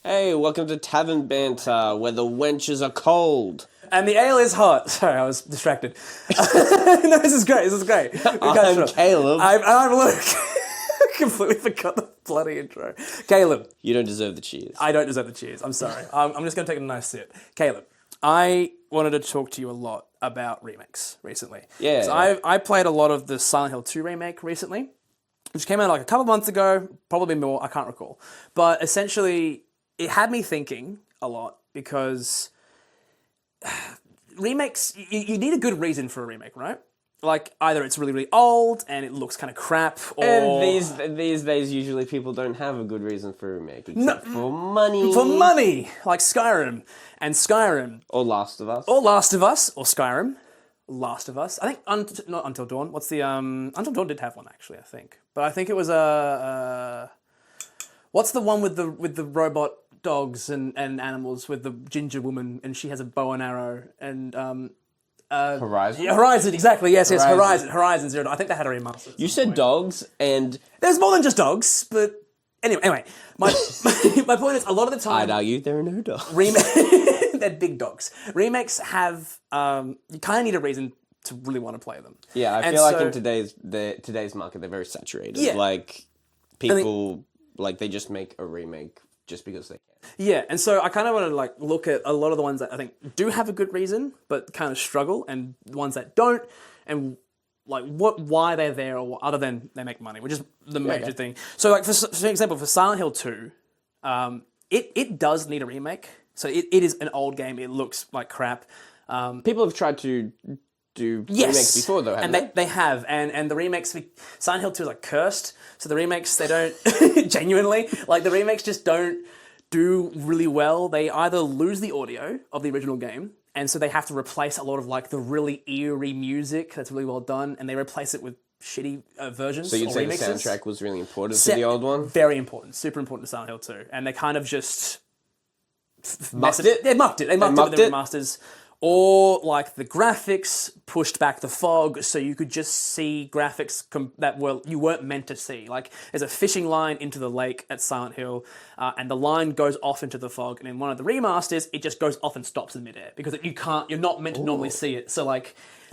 Hey, welcome to Tavern Banter, where the wenches are cold. And the ale is hot. Sorry, I was distracted. No, this is great. I'm Caleb. I'm Luke. Completely forgot the bloody intro. Caleb. You don't deserve the cheers. I don't deserve the cheers. I'm sorry. I'm just going to take a nice sip. Caleb, I wanted to talk to you a lot about remakes recently. Yeah. So I played a lot of the Silent Hill 2 remake recently, which came out like a couple months ago, probably more, I can't recall. But essentially, it had me thinking a lot because remakes, you need a good reason for a remake, right? Like, either it's really, really old and it looks kind of crap, or... And these days, usually people don't have a good reason for a remake, except for money. For money! Like Skyrim. And Skyrim... Or Last of Us. Or Last of Us, or Skyrim. Last of Us. I think, not Until Dawn. What's the, Until Dawn did have one, actually, I think. But I think it was what's the one with the robot dogs and animals with the ginger woman, and she has a bow and arrow, and... Horizon? Yeah, Horizon, exactly, yes, Horizon Zero Dawn. I think they had a remaster. You said dogs, and... There's more than just dogs, but... Anyway, my point is, a lot of the time... I'd argue there are no dogs. They're big dogs. Remakes have... you kind of need a reason to really want to play them. Yeah, I feel like in today's market, they're very saturated. Yeah. Like, people... they just make a remake just because they can. Yeah, and so I kind of want to look at a lot of the ones that I think do have a good reason, but kind of struggle, and the ones that don't, and why they're there, or other than they make money, which is the major thing. So, for example, for Silent Hill 2, it does need a remake. So it is an old game. It looks like crap. People have tried to do remakes before, though, haven't and they have, and the remakes, Silent Hill 2 is cursed, so the remakes, they don't, genuinely, the remakes just don't do really well. They either lose the audio of the original game, and so they have to replace a lot of the really eerie music that's really well done, and they replace it with shitty versions. So you'd say remixes. the soundtrack was really important to the old one? Very important, super important to Silent Hill 2, and they kind of just... Mucked it? They mucked it with the remasters. Or, the graphics pushed back the fog so you could just see graphics that you weren't meant to see. There's a fishing line into the lake at Silent Hill, and the line goes off into the fog, and in one of the remasters, it just goes off and stops in midair, because you're not meant to normally see it. So,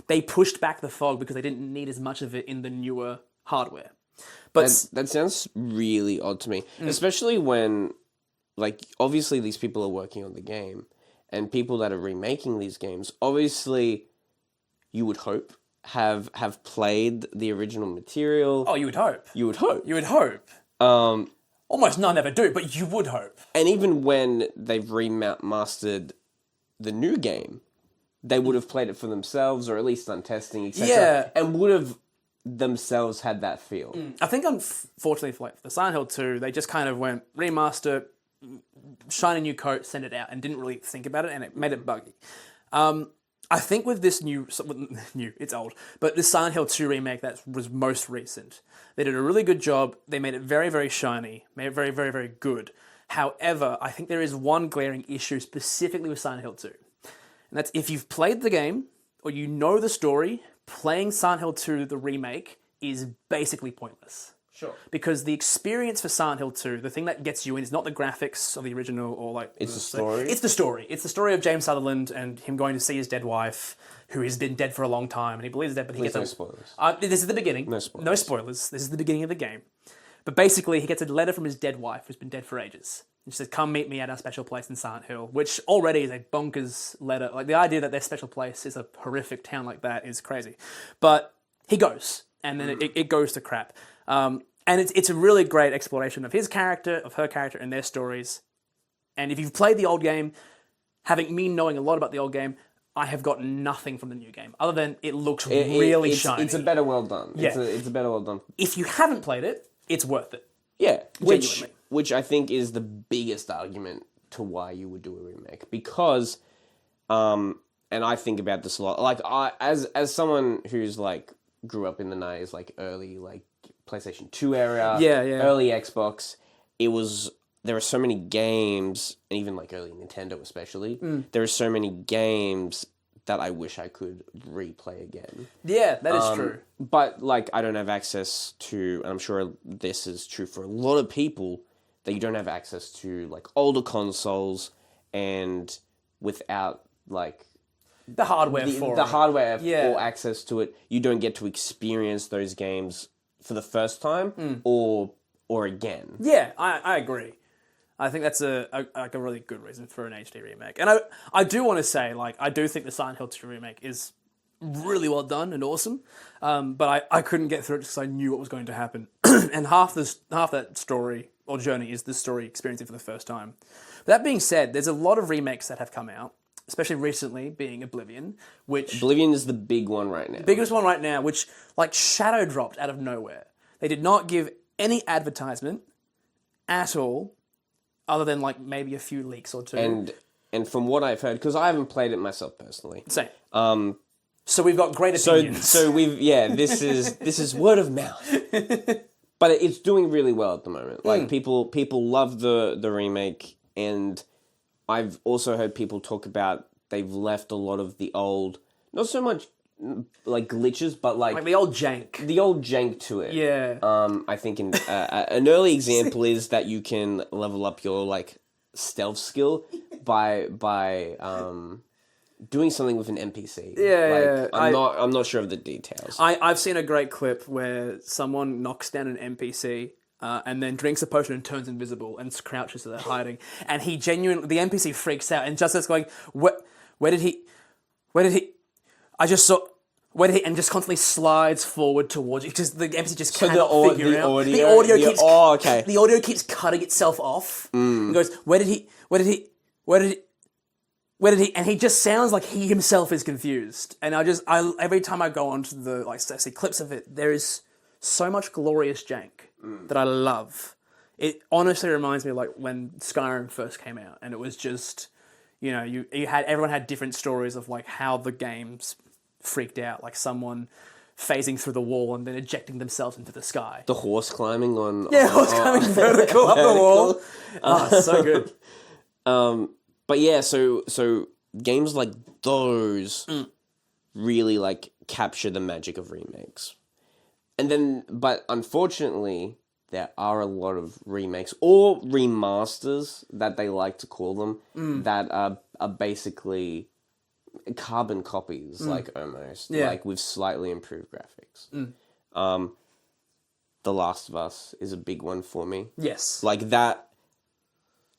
they pushed back the fog because they didn't need as much of it in the newer hardware. But that sounds really odd to me, especially when, obviously these people are working on the game, and people that are remaking these games, obviously, you would hope, have played the original material. Oh, you would hope. You would hope. You would hope. Almost none ever do, but you would hope. And even when they've remastered the new game, they would have played it for themselves, or at least done testing, etc. Yeah. And would have themselves had that feel. I think, unfortunately, for the Silent Hill 2, they just kind of went, remaster, shine a new coat, send it out, and didn't really think about it, and it made it buggy. I think with this it's old, but this Silent Hill 2 remake that was most recent, they did a really good job. They made it very, very shiny, made it very, very, very good. However, I think there is one glaring issue specifically with Silent Hill 2, and that's if you've played the game, or you know the story, playing Silent Hill 2, the remake, is basically pointless. Sure. Because the experience for Silent Hill 2, the thing that gets you in is not the graphics of the original, or It's the story? It's the story. It's the story of James Sutherland and him going to see his dead wife, who has been dead for a long time, and he believes dead, but he gets... No spoilers. This is the beginning. No spoilers. No spoilers. This is the beginning of the game. But basically, he gets a letter from his dead wife, who's been dead for ages. And she says, come meet me at our special place in Silent Hill, which already is a bonkers letter. The idea that their special place is a horrific town like that is crazy. But he goes, and then it goes to crap. And it's a really great exploration of his character, of her character, and their stories. And if you've played the old game, knowing a lot about the old game, I have got nothing from the new game, other than it looks really shiny. It's a better well done. Yeah. It's a better well done. If you haven't played it, it's worth it. Yeah, Genuinely. which I think is the biggest argument to why you would do a remake. Because, and I think about this a lot, as someone who's, grew up in the 90s, early, PlayStation 2 era, early Xbox, there are so many games, and even early Nintendo especially, there are so many games that I wish I could replay again. Yeah, that is true. But I don't have access to, and I'm sure this is true for a lot of people, that you don't have access to like older consoles, and without like The hardware or access to it, you don't get to experience those games for the first time or again. Yeah, I agree. I think that's a really good reason for an HD remake. And I do want to say, like, I do think the Silent Hill 2 remake is really well done and awesome, but I couldn't get through it because I knew what was going to happen. And half that story or journey is the story experiencing for the first time. That being said, there's a lot of remakes that have come out, especially recently, being Oblivion, which... Oblivion is the big one right now. The biggest one right now, which, like, shadow dropped out of nowhere. They did not give any advertisement at all, other than, like, maybe a few leaks or two. And from what I've heard, because I haven't played it myself personally. Same. So we've got great opinions. So this is word of mouth. But it's doing really well at the moment. Like, people love the remake, and I've also heard people talk about they've left a lot of the old, not so much like glitches, but like the old jank. The old jank to it. Yeah. I think an early example is that you can level up your like stealth skill by doing something with an NPC. Yeah, I'm not sure of the details. I've seen a great clip where someone knocks down an NPC and then drinks a potion and turns invisible and crouches so they're hiding. And the NPC freaks out and just starts going, where did he, I just saw, where did he, and just constantly slides forward towards you because the NPC just cannot figure out. The audio keeps cutting itself off. It goes, where did he, and he just sounds like he himself is confused. And every time I go onto the, like, see clips of it, there is so much glorious jank that I love. It honestly reminds me of, like, when Skyrim first came out, and it was just, you know, everyone had different stories of, like, how the games freaked out, like someone phasing through the wall and then ejecting themselves into the sky. The horse climbing on... Yeah, horse climbing vertical up the wall. Oh, so good. But yeah, so games like those really like capture the magic of remakes. And then, but unfortunately, there are a lot of remakes or remasters that they like to call them that are basically carbon copies, like almost, like with slightly improved graphics. The Last of Us is a big one for me. Yes. Like that,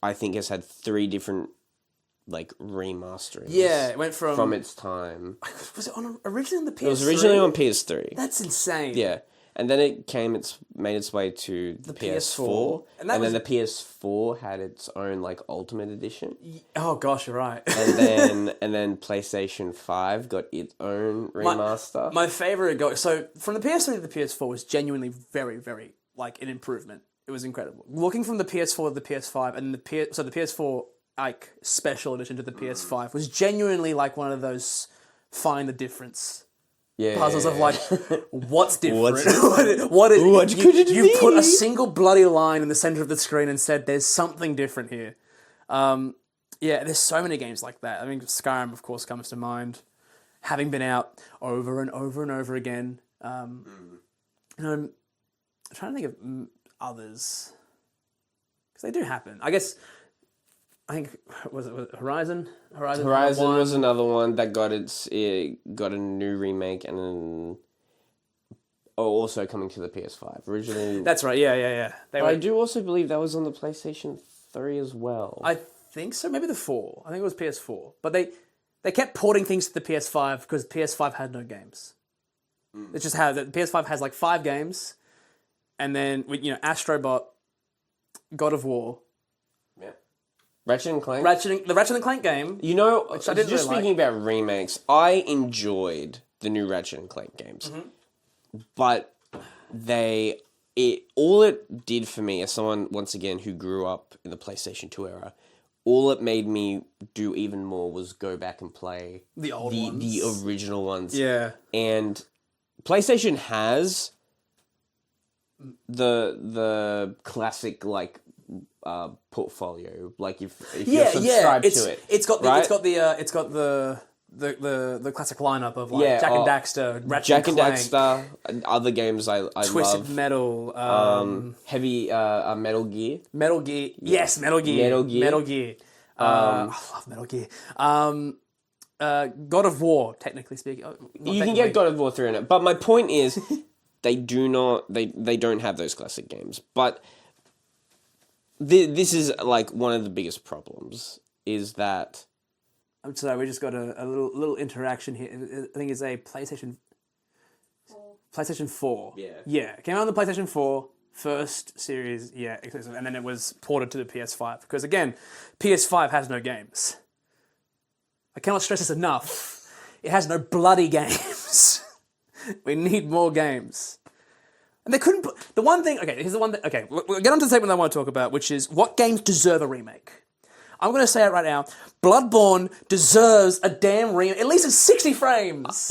I think has had 3 different like remasterings. Yeah, it went from its time. Was it originally on the PS3? It was originally on PS3. That's insane. Yeah. And then it made its way to the PS4. And then the PS4 had its own like Ultimate Edition. Oh gosh, you're right. and then PlayStation 5 got its own remaster. My favorite so from the PS3 to the PS4 was genuinely very, very like an improvement. It was incredible. Looking from the PS4 to the PS5 and the PS4 like special edition to the PS5 was genuinely like one of those find the difference puzzles of like what's different. You put a single bloody line in the center of the screen and said there's something different here. There's so many games like that. I mean, Skyrim of course comes to mind, having been out over and over and over again. And I'm trying to think of others because they do happen. I think was it Horizon? Horizon was another one that got a new remake and then also coming to the PS5 originally. That's right. Yeah. I do also believe that was on the PlayStation 3 as well. I think so. Maybe the 4. I think it was PS4. But they kept porting things to the PS5 because PS5 had no games. It's just how the PS5 has like 5 games, and then Astrobot, God of War. Ratchet and Clank? The Ratchet and Clank game. You know, which I didn't just really speaking about remakes, I enjoyed the new Ratchet and Clank games. But all it did for me, as someone, once again, who grew up in the PlayStation 2 era, all it made me do even more was go back and play the old ones. The original ones. Yeah. And PlayStation has the classic, like, portfolio, like if you're subscribed to it, it's got the the classic lineup of like Jack and Daxter, Ratchet Jack and Clank, Daxter, and other games I Twisted love. Metal, Heavy Metal Gear. Metal Gear. Yes, Metal Gear. Metal Gear. I love Metal Gear. God of War, technically speaking. You can get God of War 3 in it, but my point is, they don't have those classic games. But this is like one of the biggest problems is that. I'm sorry, we just got a little interaction here. I think it's a PlayStation 4. Yeah, came out on the PlayStation 4. First series, exclusive, and then it was ported to the PS5. Because again, PS5 has no games. I cannot stress this enough. It has no bloody games. We need more games. And they couldn't put... The one thing... Okay, here's the one thing... Okay, we'll get on to the segment I want to talk about, which is what games deserve a remake. I'm going to say it right now. Bloodborne deserves a damn remake. At least it's 60 frames.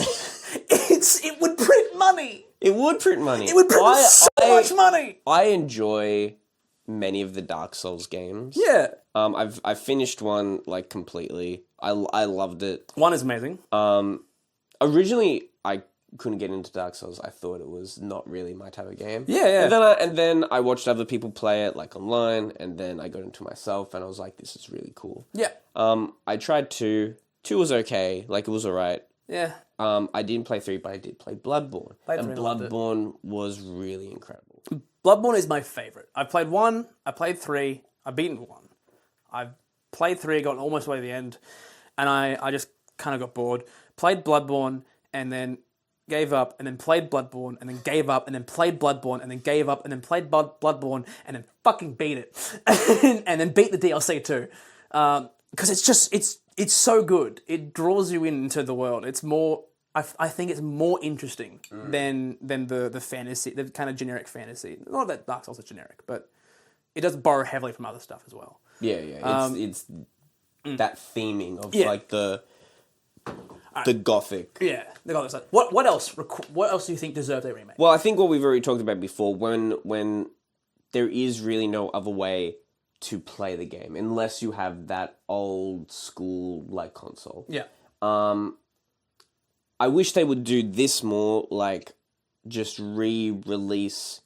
It would print money. It would print money. It would print so much money. I enjoy many of the Dark Souls games. Yeah. I've finished one like completely. I loved it. One is amazing. Originally I couldn't get into Dark Souls. I thought it was not really my type of game. Yeah. And then I watched other people play it like online, and then I got into myself, and I was like, this is really cool. Yeah. I tried 2. 2 was okay. Like, it was alright. Yeah. I didn't play 3, but I did play Bloodborne. And Bloodborne was really incredible. Bloodborne is my favorite. I've played 1, I played 3, I've beaten 1. I've played 3, gotten almost way to the end, and I just kind of got bored. Played Bloodborne, and then gave up, and then played Bloodborne, and then gave up, and then played Bloodborne, and then gave up, and then played Bloodborne, and then fucking beat it. And then beat the DLC too. Because it's so good. It draws you into the world. It's more... I think it's more interesting than the fantasy, the kind of generic fantasy. Not that Dark Souls is generic, but it does borrow heavily from other stuff as well. Yeah. It's that theming of like the gothic. Yeah, the gothic stuff. What else? What else do you think deserves a remake? Well, I think what we've already talked about before, when there is really no other way to play the game unless you have that old school like console. Yeah. I wish they would do this more, like, just re-release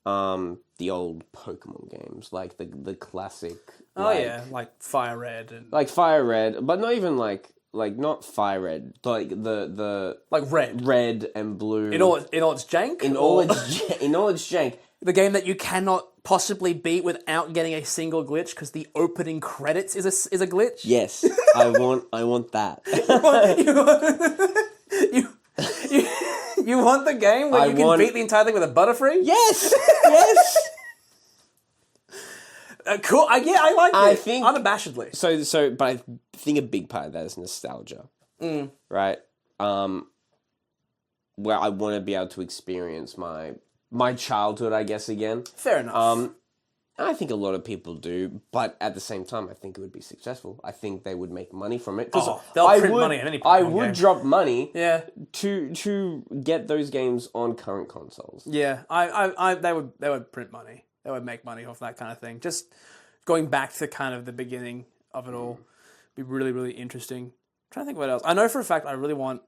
the old Pokemon games, like the classic. Like Fire Red and like Fire Red, but not even like not Fire Red, like the like Red and Blue in all its jank, in all its jank. The game that you cannot possibly beat without getting a single glitch because the opening credits is a glitch. Yes, I want that. You want the game where you can beat the entire thing with a Butterfree? Yes. Cool. I like it. I think unabashedly. So, but I think a big part of that is nostalgia, right? Where I want to be able to experience my childhood, I guess, again. Fair enough. I think a lot of people do, but at the same time, I think it would be successful. I think they would make money from it. They'll print money in any Pokemon I would game. drop money to get those games on current consoles. Yeah, they would print money. They would make money off that kind of thing. Just going back to kind of the beginning of it all, be really, really interesting. I'm trying to think what else. I know for a fact I really want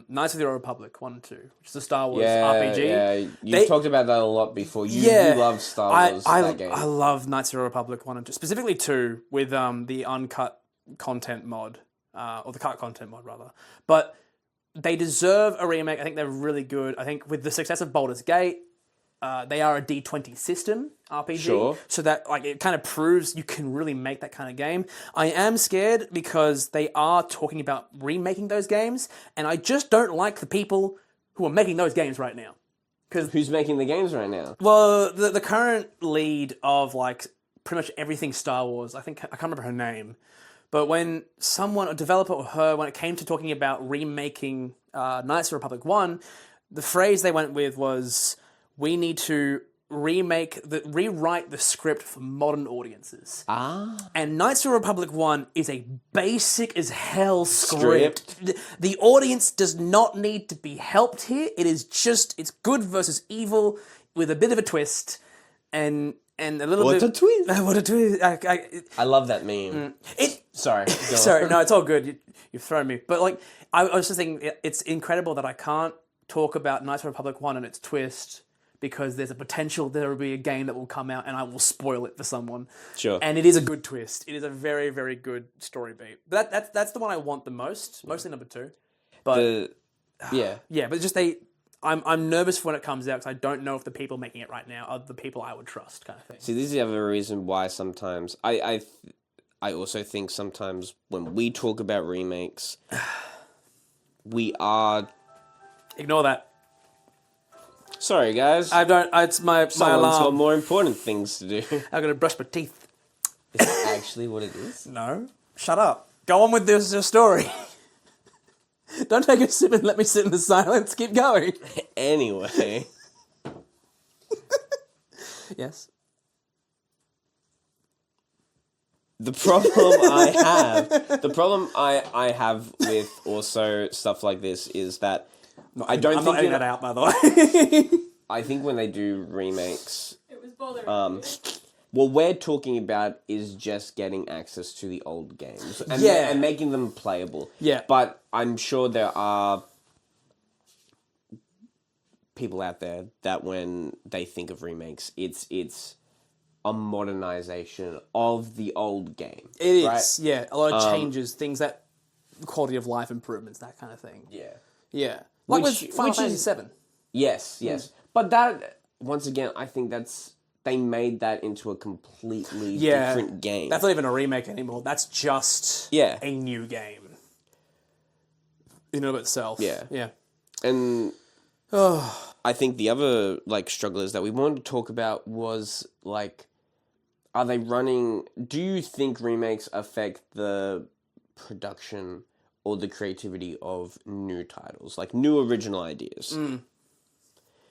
Knights of the Old Republic 1 and 2, which is a Star Wars RPG. Yeah, you've talked about that a lot before. You love Star Wars, that game. I love Knights of the Old Republic 1 and 2, specifically 2, with the uncut content mod, or the cut content mod, rather. But they deserve a remake. I think they're really good. I think with the success of Baldur's Gate, they are a D20 system RPG, sure. So that it kind of proves you can really make that kind of game. I am scared because they are talking about remaking those games, and I just don't like the people who are making those games right now. Who's making the games right now? Well, the current lead of pretty much everything Star Wars, I can't remember her name, but when a developer or her, when it came to talking about remaking Knights of the Republic 1, the phrase they went with was, we need to rewrite the script for modern audiences. And Knights of the Republic 1 is a basic as hell script. The audience does not need to be helped here. It is it's good versus evil with a bit of a twist and a little bit... What a twist! What a twist! I love that meme. Sorry. Go Sorry, on. no, it's all good. You've thrown me. But like, I was just thinking, it's incredible that I can't talk about Knights of the Republic 1 and its twist because there's a potential there will be a game that will come out and I will spoil it for someone. Sure. And it is a good twist. It is a very, very good story beat. But that's the one I want the most. Mostly number 2. But yeah, but just I'm nervous for when it comes out because I don't know if the people making it right now are the people I would trust, kind of thing. See, this is the other reason why sometimes I also think sometimes when we talk about remakes, we are. Ignore that. Sorry, guys. I don't. It's my Someone's got alarm. more important things to do. I'm gonna brush my teeth. Is that actually what it is? No. Shut up. Go on with this story. Don't take a sip and let me sit in the silence. Keep going. Anyway. Yes. The problem I have with also stuff like this is that I don't I'm think not editing that out, by the way. I think when they do remakes, It was bothering me. what we're talking about is just getting access to the old games and, Yeah. and making them playable. Yeah. But I'm sure there are people out there that when they think of remakes, it's a modernization of the old game. It is, right? yeah. A lot of changes, things that quality of life improvements, that kind of thing. Yeah. Yeah. Like Which- with Final which Fantasy is- 7. Yes, yes. But that, once again, I think they made that into a completely Yeah. different game. That's not even a remake anymore. That's just Yeah. a new game. In and of itself. Yeah. Yeah. And I think the other strugglers that we wanted to talk about was are they running? Do you think remakes affect the production or the creativity of new titles, like new original ideas?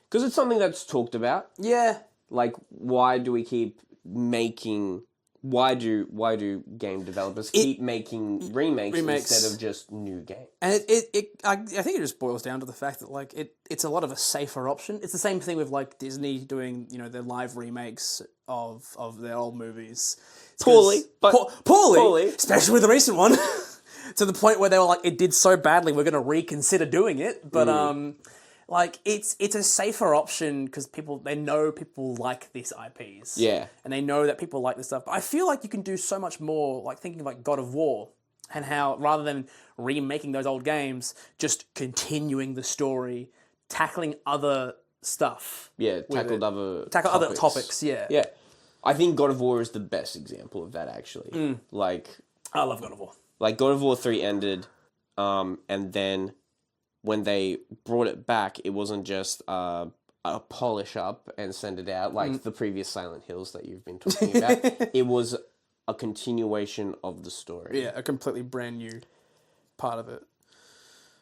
Because it's something that's talked about. Yeah. Why do we keep making? Why do game developers keep making remakes instead of just new games? And I think it just boils down to the fact that it's a lot of a safer option. It's the same thing with Disney doing their live remakes of their old movies. It's Poorly, 'cause- but poorly, especially with the recent one, to the point where they were like, it did so badly, we're going to reconsider doing it. But it's a safer option because they know people like these IPs. Yeah. And they know that people like this stuff. But I feel like you can do so much more, thinking of God of War, and how rather than remaking those old games, just continuing the story, tackling other stuff. Yeah, Tackle other other topics, yeah. Yeah, I think God of War is the best example of that. Actually, I love God of War. God of War 3 ended, and then when they brought it back, it wasn't just a polish up and send it out like the previous Silent Hills that you've been talking about. It was a continuation of the story. Yeah, a completely brand new part of it.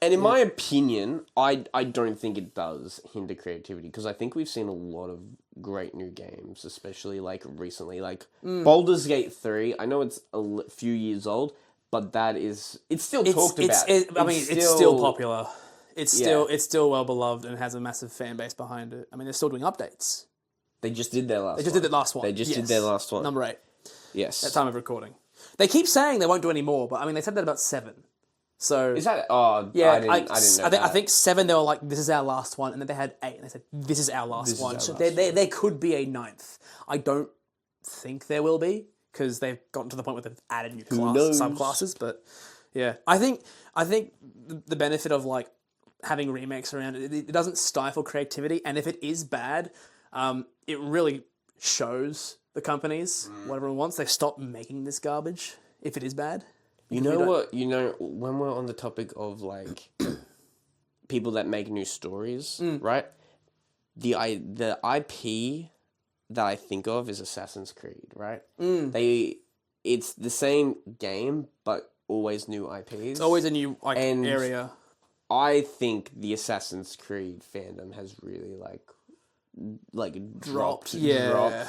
And in my opinion, I don't think it does hinder creativity because I think we've seen a lot of great new games, especially recently, Baldur's Gate 3. I know it's a few years old, but it's still talked about. It's still popular. It's still well beloved and has a massive fan base behind it. I mean, they're still doing updates. They just did their last one. They just did the last one. They just did their last one. Number 8. Yes. At time of recording. They keep saying they won't do any more, but I mean, they said that about 7. So Is that? Oh, yeah, I didn't know that. I think 7. They were like, "This is our last one," and then they had 8, and they said, "This is our last one." So there could be a 9th. I don't think there will be because they've gotten to the point where they've added new knows? subclasses. But yeah, I think the benefit of having remakes around it doesn't stifle creativity, and if it is bad, it really shows the companies what everyone wants. They stop making this garbage if it is bad. You know what? When we're on the topic of people that make new stories, right? The IP that I think of is Assassin's Creed, right? It's the same game, but always new IPs. It's always a new area. I think the Assassin's Creed fandom has really dropped. Yeah.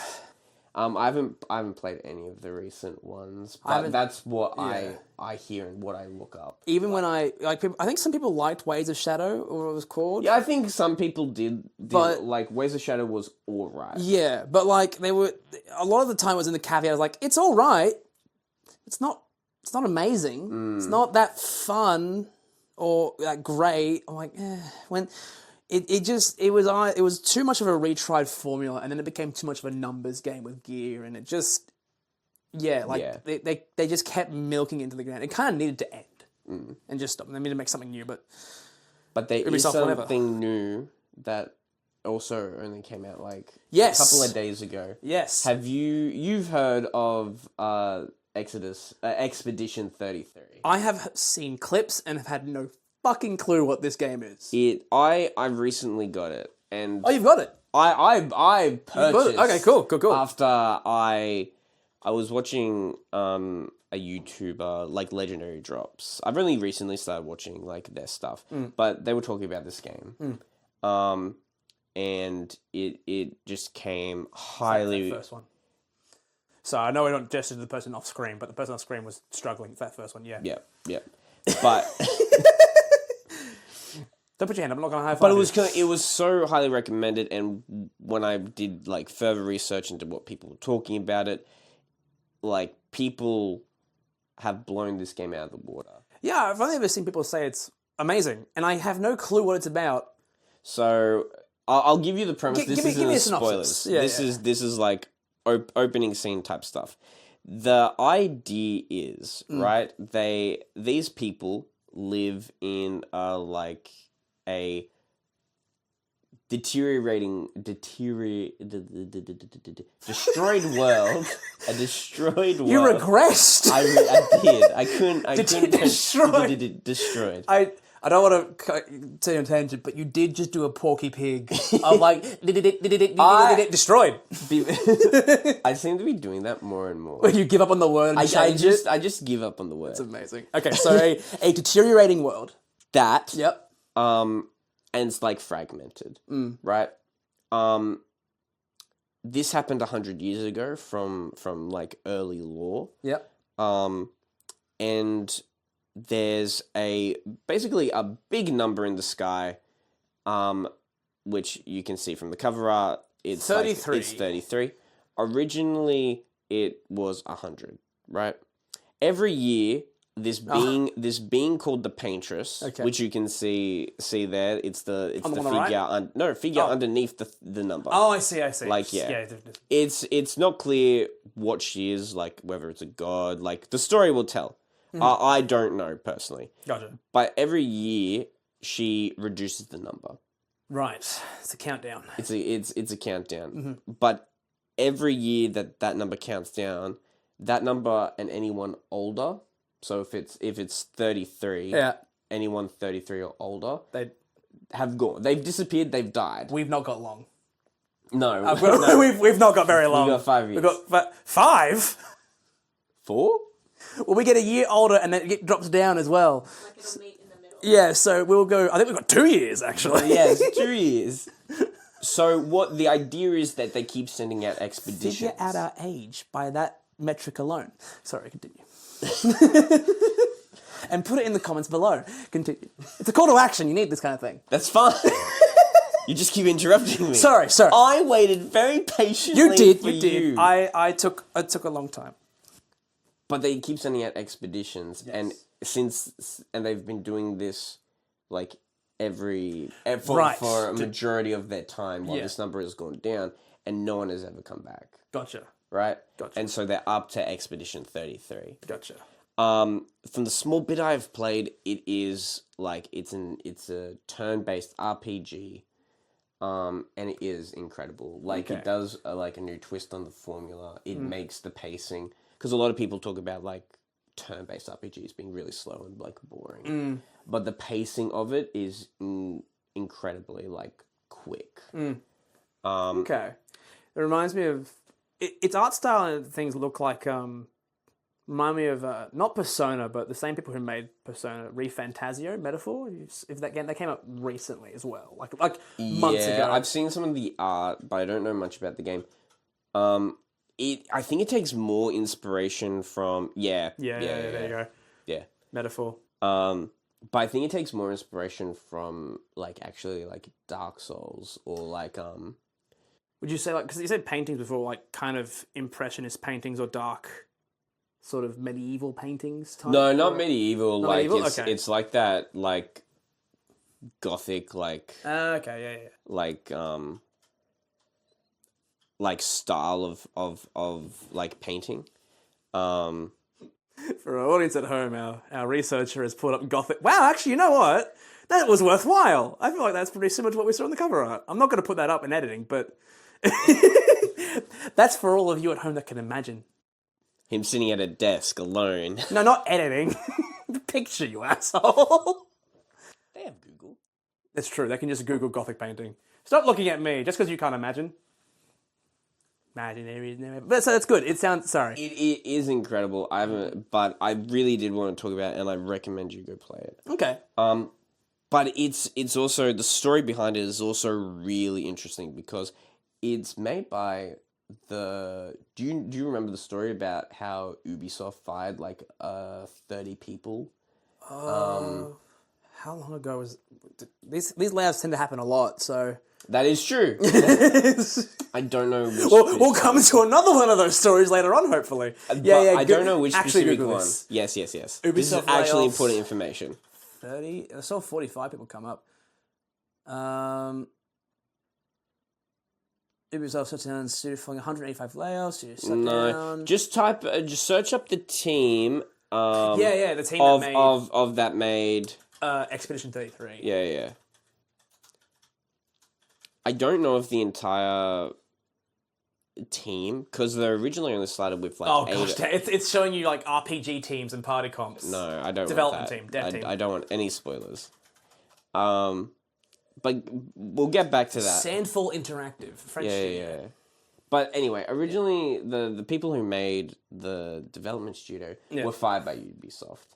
I haven't played any of the recent ones, but that's what I hear and what I look up. Even when I think some people liked Ways of Shadow, or what it was called. Yeah, I think some people did But- Ways of Shadow was alright. Yeah, but they were a lot of the time it was in the caveat of it's all right. It's not it's not amazing. It's not that fun or that great. I'm like, when it was too much of a retried formula, and then it became too much of a numbers game with gear, and it just they just kept milking into the ground. It kind of needed to end and just stop. They needed to make something new, but there is Ubisoft, something whatever. new that also only came out like Yes. a couple of days ago. Yes. Have you've heard of Expedition 33? I have seen clips and have had no fucking clue what this game is. I recently got it, and Oh, you've got it. I purchased. Okay, cool. After I was watching a YouTuber like Legendary Drops. I've only recently started watching like their stuff, but they were talking about this game. And it just came highly. That first one. So I know we don't gesture to the person off screen, but the person off screen was struggling. It's that first one, yeah. Yeah. But Don't put your hand up. I'm not going to high five. but it was so highly recommended, and when I did like further research into what people were talking about it, like people have blown this game out of the water. Yeah, I've only ever seen people say it's amazing, and I have no clue what it's about. So I'll give you the premise. Give This me isn't a spoilers. synopsis. This is like opening scene type stuff. The idea is right. These people live in like a destroyed world. A destroyed world. You regressed. I did. I couldn't. Destroyed. Destroyed. I don't want to say on tangent, but you did just do a Porky Pig. I'm like, destroyed. I seem to be doing that more and more. When you give up on the word and I change it. just give up on the word. It's amazing. Okay, so a deteriorating world. That. Yep. And it's like fragmented, right? This happened 100 years ago from like early lore. Yep. And there's basically a big number in the sky, which you can see from the cover art. It's 33. It's 33. Originally, it was 100, right? Every year, this being called the Paintress, which you can see there. It's the figure. Right? Figure underneath the number. Oh, I see. Like it's not clear what she is, like whether it's a god. Like the story will tell. I don't know personally. Gotcha. But every year she reduces the number. Right. It's a countdown. It's a countdown. But every year that number counts down, that number and anyone older. So if it's 33, anyone 33 or older, they have gone. They've disappeared. They've died. We've not got long. No, we've not got very long. We've got 5 years. We've got 5. 4. Well, we get a year older, and then it drops down as well. Like it'll meet in the middle. Yeah, so we'll go. I think we've got 2 years actually. Yeah, it's 2 years. So what the idea is that they keep sending out expeditions. Figure out our age by that metric alone. Sorry, continue. And put it in the comments below. Continue. It's a call to action. You need this kind of thing. That's fine. You just keep interrupting me. Sorry. I waited very patiently. You did. For you. I took a long time. But they keep sending out expeditions, and they've been doing this like for a majority of their time while this number has gone down, and no one has ever come back. Gotcha. Right? Gotcha. And so they're up to Expedition 33. Gotcha. From the small bit I've played, it is like it's a turn-based RPG, and it is incredible. Like it does like a new twist on the formula. It makes the pacing, because a lot of people talk about like turn-based RPGs being really slow and like boring, but the pacing of it is incredibly like quick. Okay, it reminds me of its art style and things look like remind me of not Persona, but the same people who made Persona, Refantasio Metaphor. If that game, that came out recently as well, like months ago. I've seen some of the art, but I don't know much about the game. I think it takes more inspiration from there you go. Yeah, Metaphor. But I think it takes more inspiration from like actually like Dark Souls or like Would you say like, because you said paintings before, like kind of impressionist paintings or dark sort of medieval paintings type? No, not medieval. Not like medieval? it's Okay. it's like that, like gothic, like Okay, yeah. like style of like painting. For our audience at home, our researcher has pulled up Gothic. Wow, actually, you know what? That was worthwhile. I feel like that's pretty similar to what we saw in the cover art. I'm not going to put that up in editing, but that's for all of you at home that can imagine. Him sitting at a desk alone. No, not editing. The picture, you asshole. They have Google. That's true. They can just Google Gothic painting. Stop looking at me just because you can't imagine. Imaginary, but so that's good. It sounds sorry. It is incredible. I haven't, but I really did want to talk about it, and I recommend you go play it. Okay. But it's also, the story behind it is also really interesting because it's made by do you remember the story about how Ubisoft fired like 30 people? How long ago was these layouts tend to happen a lot, so That is true. I don't know which. we'll come to another one of those stories later on, hopefully. I don't know which actually specific Google one. this. Yes. This is Ubisoft actually layoffs. important information. 30. I saw 45 people come up. Ubisoft shut down studio following 185 layoffs. Studio shut down. Just search up the team. The team of that made of that made. Expedition 33. Yeah. I don't know if the entire team, because they originally only started with like Oh 8. gosh, it's showing you like RPG teams and party comps. No, I don't Development want that. team, dev team. I don't want any spoilers. But we'll get back to that. Sandfall Interactive, French studio. Yeah. But anyway, originally the people who made the development studio were fired by Ubisoft.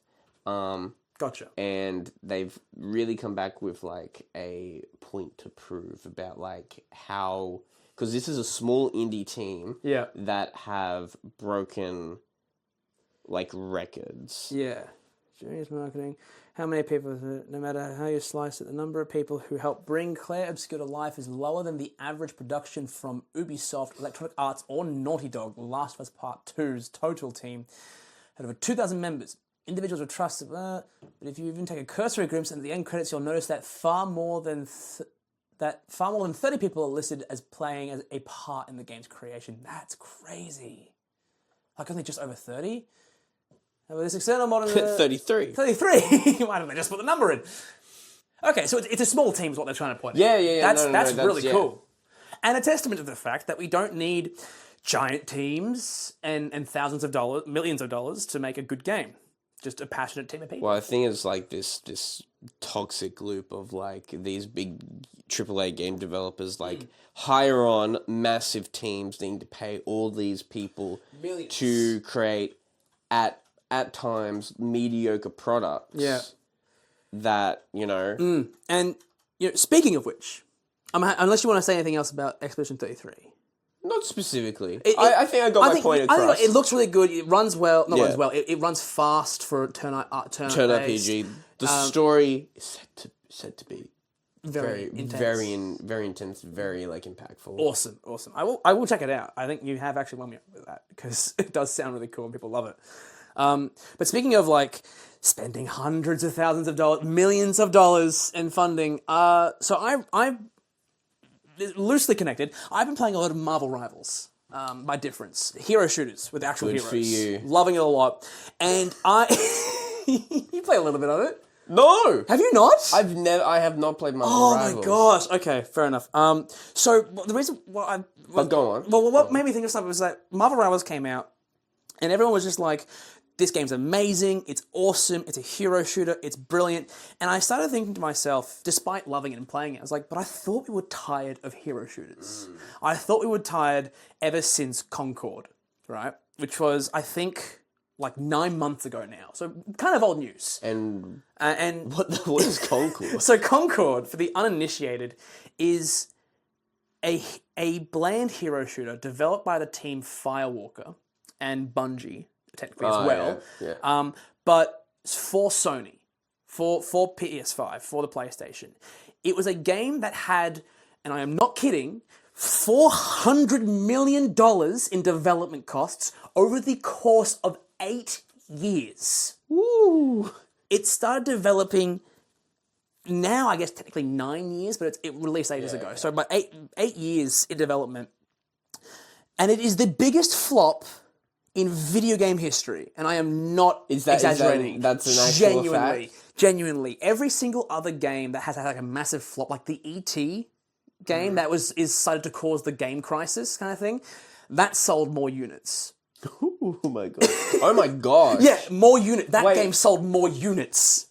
Gotcha. And they've really come back with like a point to prove about like how, because this is a small indie team that have broken like records. Yeah. Genius marketing. How many people, no matter how you slice it, the number of people who help bring Claire Obscure to life is lower than the average production from Ubisoft, Electronic Arts, or Naughty Dog. Last of Us Part 2's total team had over 2,000 members. Individuals are trusted, but if you even take a cursory glimpse into the end credits, you'll notice that far more than 30 people are listed as playing as a part in the game's creation. That's crazy. Like only just over 30? Well, this external modern... 33. 33? Why don't they just put the number in? Okay, so it's a small team is what they're trying to point out. Yeah. That's really cool. And a testament to the fact that we don't need giant teams and thousands of dollars, millions of dollars to make a good game. Just a passionate team of people. Well, I think it's like this toxic loop of like these big AAA game developers like hire on massive teams needing to pay all these people Millions. to create at times mediocre products. Yeah. That, And speaking of which, unless you want to say anything else about Expedition 33. Not specifically. I think I got my point across. I think it looks really good. It runs well. Not runs well. It runs fast for a turn RPG. The story is said to be very intense. very intense, very like impactful. Awesome. I will check it out. I think you have actually won me over with that because it does sound really cool and people love it. But speaking of like spending hundreds of thousands of dollars, millions of dollars in funding, so I loosely connected. I've been playing a lot of Marvel Rivals. By difference, hero shooters with actual heroes. For you. Loving it a lot, and you play a little bit of it. No, Have you not? I have not played Marvel Oh Rivals. my gosh! Okay, fair enough. So the reason why go on. Well, what made me think of something was that Marvel Rivals came out, and everyone was just like, "This game's amazing! It's awesome! It's a hero shooter! It's brilliant!" And I started thinking to myself, despite loving it and playing it, I was like, "But I thought we were tired of hero shooters. I thought we were tired ever since Concord, right? Which was, I think, like 9 months ago now. So kind of old news." And And what is Concord? so Concord, for the uninitiated, is a bland hero shooter developed by the team Firewalker and Bungie, technically as well. Yeah. But for Sony, for PS5, for the PlayStation. It was a game that had, and I am not kidding, $400 million in development costs over the course of 8 years. Woo! It started developing now, I guess, technically 9 years, but it released ages ago. So about eight years in development. And it is the biggest flop in video game history. And I am not exaggerating. That's an actual fact? Genuinely. Every single other game that has had like a massive flop, like the E.T. game that is cited to cause the game crisis kind of thing, that sold more units. Oh my god. Oh my gosh. Yeah, more units. That game sold more units.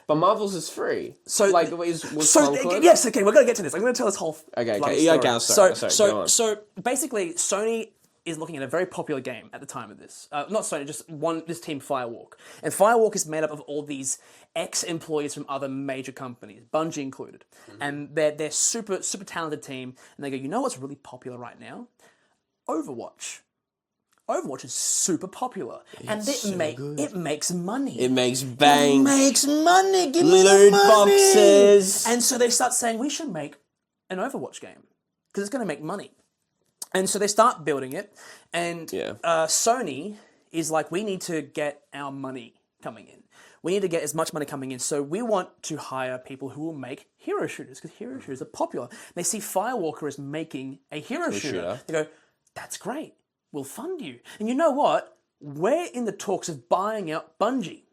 But Marvel's is free. So, like, was Concord? Yes, okay, we're going to get to this. I'm going to tell this whole Okay, story. Sorry. So basically, Sony is looking at a very popular game at the time of this. Not Sony, just this team, Firewalk. And Firewalk is made up of all these ex-employees from other major companies, Bungie included. Mm-hmm. And they're super, super talented team. And they go, you know what's really popular right now? Overwatch. Overwatch is super popular, and it makes money. It makes bank. It makes money. Give me Loot the money. boxes. And so they start saying we should make an Overwatch game because it's going to make money. And so they start building it, and Sony is like, we need to get our money coming in. We need to get as much money coming in. So we want to hire people who will make hero shooters because hero shooters are popular. They see Firewalker as making a hero shooter. They go, that's great. We'll fund you. And you know what? We're in the talks of buying out Bungie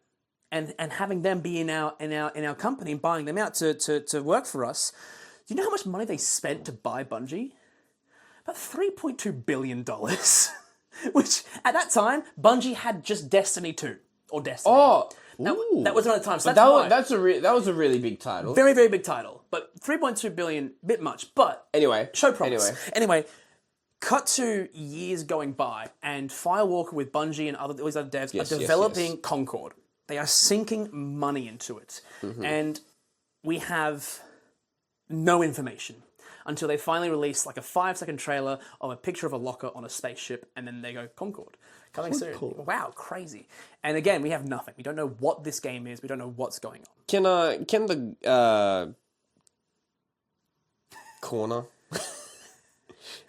and having them be in our company and buying them out to work for us. Do you know how much money they spent to buy Bungie? About $3.2 billion. Which, at that time, Bungie had just Destiny 2. Or Destiny. Oh! That was another time. So that was a really big title. Very, very big title. But $3.2 billion, bit much. But anyway, show promise. Anyway, cut to years going by, and Firewalker with Bungie and all these other devs are developing Concord. They are sinking money into it. Mm-hmm. And we have no information until they finally release like a 5-second trailer of a picture of a locker on a spaceship, and then they go, Concord. Coming soon. Cool. Wow, crazy. And again, we have nothing. We don't know what this game is. We don't know what's going on. Can the corner...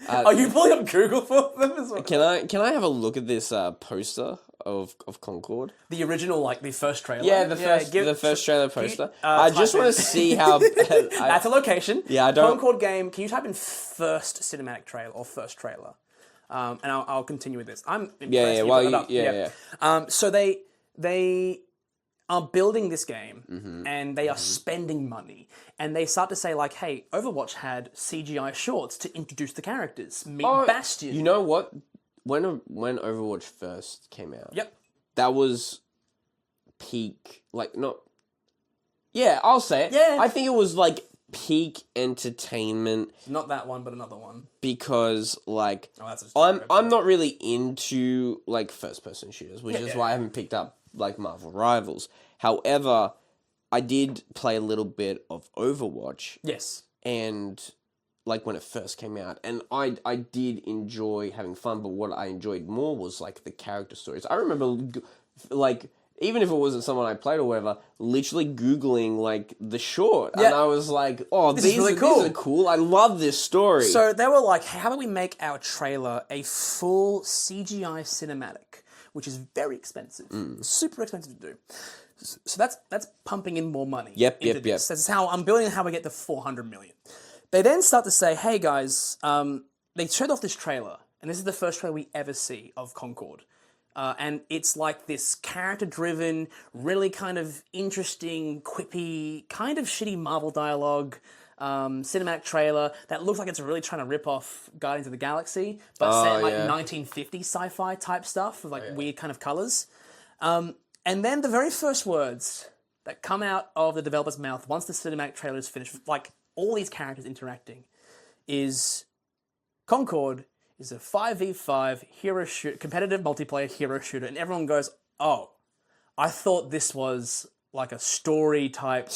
are you pulling up Google for them as well? Can I have a look at this poster of Concord? The original, like the first trailer. Yeah, the first trailer poster. I just want to see how. That's a location. Yeah, I don't. Concord game. Can you type in first cinematic trailer or first trailer? And I'll continue with this. I'm impressed. So they are building this game, and they are spending money, and they start to say like, "Hey, Overwatch had CGI shorts to introduce the characters. Meet Bastion." You know what? When Overwatch first came out, that was peak. Like not. Yeah, I'll say it. Yeah, I think it was like peak entertainment. Not that one, but another one. Because like, I'm not really into like first person shooters, which is why I haven't picked up like Marvel Rivals. However, I did play a little bit of Overwatch. Yes. And like when it first came out, and I did enjoy having fun, but what I enjoyed more was like the character stories. I remember like, even if it wasn't someone I played or whatever, literally Googling like the short. And I was like, oh, these are cool. I love this story. So they were like, how about we make our trailer a full CGI cinematic, which is very expensive, super expensive to do. So that's pumping in more money. Yep. That's how I'm building how we get to 400 million. They then start to say, hey guys, they showed off this trailer, and this is the first trailer we ever see of Concord. And it's like this character-driven, really kind of interesting, quippy, kind of shitty Marvel dialogue, cinematic trailer that looks like it's really trying to rip off Guardians of the Galaxy, but set in like 1950s sci-fi type stuff with like weird kind of colors. And then the very first words that come out of the developer's mouth once the cinematic trailer is finished, like all these characters interacting, is Concord is a 5v5 hero shoot, competitive multiplayer hero shooter, and everyone goes, "Oh, I thought this was like a story-driven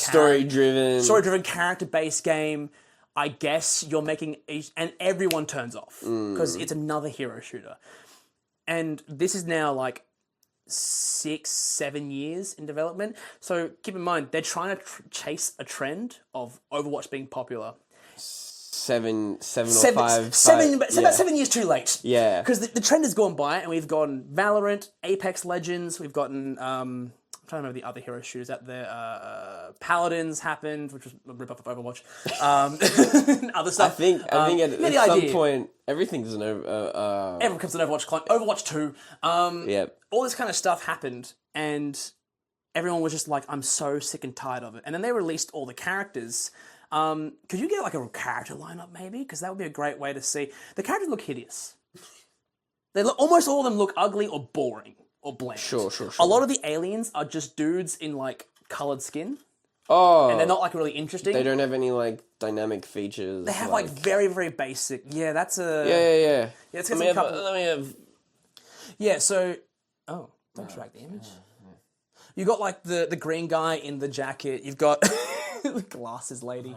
character-based game. I guess you're making," and everyone turns off because it's another hero shooter, and this is now like 6-7 years in development. So keep in mind they're trying to chase a trend of Overwatch being popular. seven or Seven, five. it's about 7 years too late. Yeah. Because the trend has gone by, and we've gotten Valorant, Apex Legends, we've gotten, I'm trying to remember the other hero shooters out there. Paladins happened, which was a rip-off of Overwatch. Other stuff. I think at the some idea. point, everything's an Everyone comes to an Overwatch clone. Overwatch 2. All this kind of stuff happened, and everyone was just like, I'm so sick and tired of it. And then they released all the characters. Could you get like a character lineup maybe? Because that would be a great way to see. The characters look hideous. Almost all of them look ugly or boring or bland. Sure. A lot of the aliens are just dudes in like coloured skin. Oh. And they're not like really interesting. They don't have any like dynamic features. They have like very, very basic. Yeah, that's a... Yeah. It's Let me have... Yeah, so... Oh, don't drag the image. You got like the green guy in the jacket. You've got the glasses lady.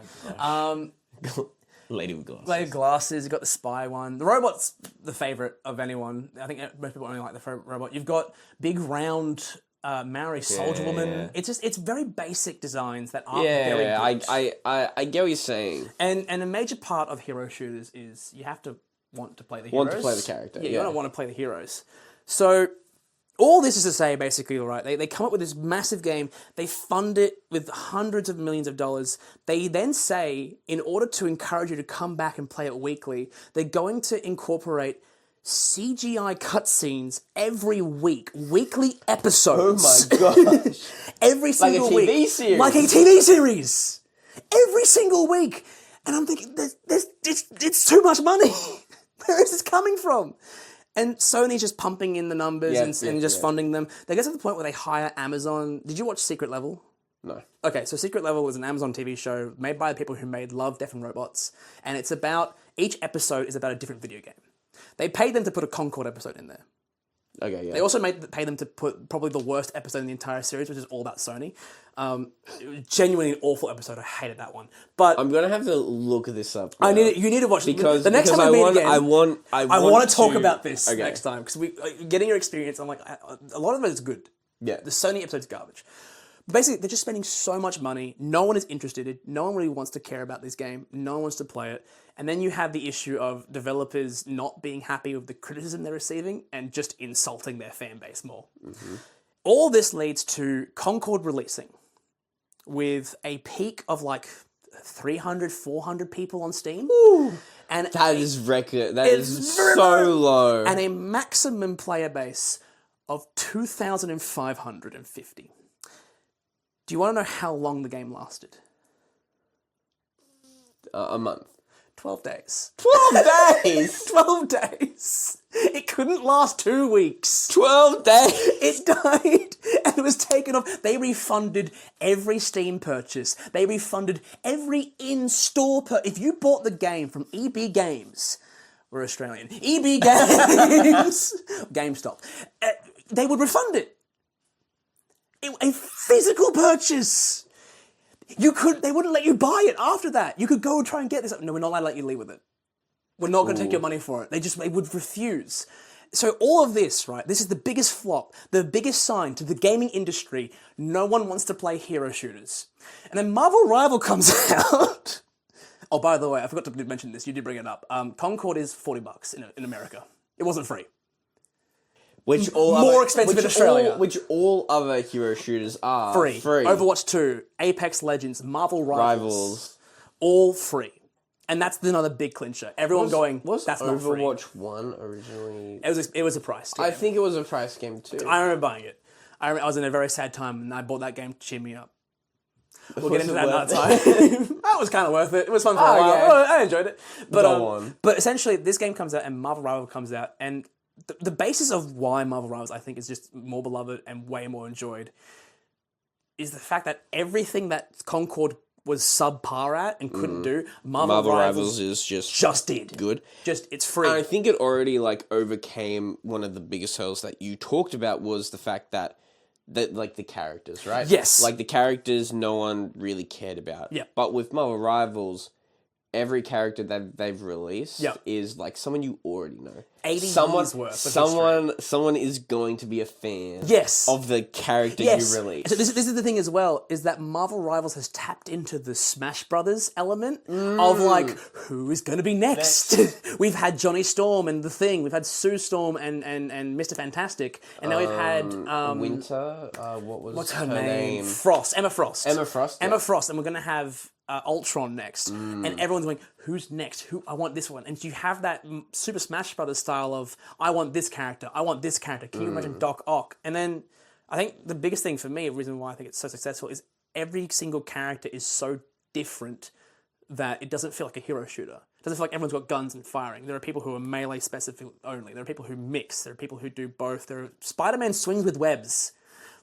Lady with glasses. Lady with glasses. You've got the spy one. The robot's the favourite of anyone. I think most people only like the robot. You've got big round Maori soldier woman. Yeah. It's very basic designs that aren't very good. I get what you're saying. And a major part of hero shooters is you have to want to play the Want heroes. to play the character. Yeah, you don't want to play the heroes. So all this is to say, basically, right, they come up with this massive game, they fund it with hundreds of millions of dollars. They then say, in order to encourage you to come back and play it weekly, they're going to incorporate CGI cutscenes every week, weekly episodes. Oh my gosh. Every single Like a TV week. series. Like a TV series. Every single week. And I'm thinking, it's too much money. Where is this coming from? And Sony's just pumping in the numbers and just funding them. They get to the point where they hire Amazon. Did you watch Secret Level? No. Okay, so Secret Level is an Amazon TV show made by the people who made Love, Death and Robots. And it's about, each episode is about a different video game. They paid them to put a Concord episode in there. Okay, yeah. They also paid them to put probably the worst episode in the entire series, which is all about Sony. It was genuinely an awful episode. I hated that one. But I'm gonna have to look this up. You need to watch it because the next time we meet again. I want to talk about this next time because getting your experience. I'm like, a lot of it is good. Yeah, the Sony episode's garbage. Basically, they're just spending so much money. No one is interested. No one really wants to care about this game. No one wants to play it. And then you have the issue of developers not being happy with the criticism they're receiving and just insulting their fan base more. Mm-hmm. All this leads to Concord releasing with a peak of like 300, 400 people on Steam. Ooh, and that is record. That is so low. And a maximum player base of 2,550. Do you want to know how long the game lasted? A month. 12 days. 12 days? 12 days. It couldn't last 2 weeks. 12 days? It died and it was taken off. They refunded every Steam purchase. They refunded every in-store If you bought the game from EB Games, we're Australian, EB Games, GameStop, they would refund it. A physical purchase. They wouldn't let you buy it after that. You could go and try and get this. No, we're not allowed to let you leave with it. We're not going to take your money for it. They would refuse. So all of this, right, this is the biggest flop, the biggest sign to the gaming industry. No one wants to play hero shooters. And then Marvel Rival comes out. Oh, by the way, I forgot to mention this. You did bring it up. Concord is $40 in America. It wasn't free. More expensive in Australia. Which all other hero shooters are free. Overwatch 2, Apex Legends, Marvel Rivals. All free. And that's another big clincher. Everyone that's not free. Overwatch 1 originally? It was a price game. I think it was a price game too. I remember buying it. I was in a very sad time and I bought that game to cheer me up. We'll get into that another time. That was kind of worth it. It was fun for a while. Yeah. I enjoyed it. But essentially, this game comes out and Marvel Rival comes out and the basis of why Marvel Rivals, I think, is just more beloved and way more enjoyed is the fact that everything that Concord was subpar at and couldn't do, Marvel Rivals is just did. Good. It's free. And I think it already overcame one of the biggest hurdles that you talked about was the fact that the characters, right? Yes. Like the characters no one really cared about. Yeah. But with Marvel Rivals, every character that they've released Yep. is like someone you already know. 80 someone, years worth of someone is going to be a fan Yes. of the character Yes. you release. So this is the thing as well, is that Marvel Rivals has tapped into the Smash Brothers element of like, who is going to be next? We've had Johnny Storm and The Thing, we've had Sue Storm and Mr. Fantastic, and now we've had... Winter, what's her name? Frost. Emma Frost. Emma Frost. Emma Frost, and we're going to have Ultron next, and everyone's going, who's next? I want this one. And you have that Super Smash Brothers style of, I want this character, I want this character. Can you imagine Doc Ock? And then I think the biggest thing for me, the reason why I think it's so successful, is every single character is so different that it doesn't feel like a hero shooter. It doesn't feel like everyone's got guns and firing. There are people who are melee specific only. There are people who mix. There are people who do both. Spider-Man swings with webs.